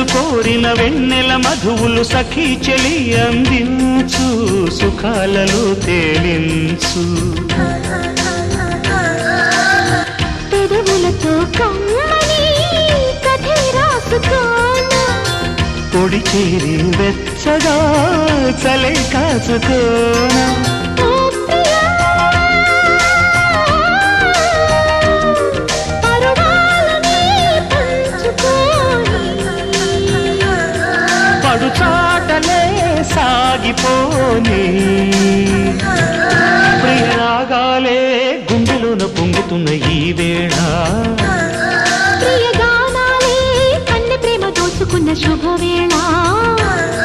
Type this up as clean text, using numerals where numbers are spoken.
మనసు కోరిన వెన్నెల మధువులు సఖీ చెలి అందించు సుఖాలలో తేలించు పెదవులతో కమ్మని కథే రాసుకోనా పొడి చేరి వెచ్చగా చలే కాచుకోనా చాటలే సాగిపోని ప్రియరాగాలే గుండెలోన పొంగుతున్న ఈ వేళ ప్రియగానాలే కన్నె ప్రేమ దోచుకున్న శుభ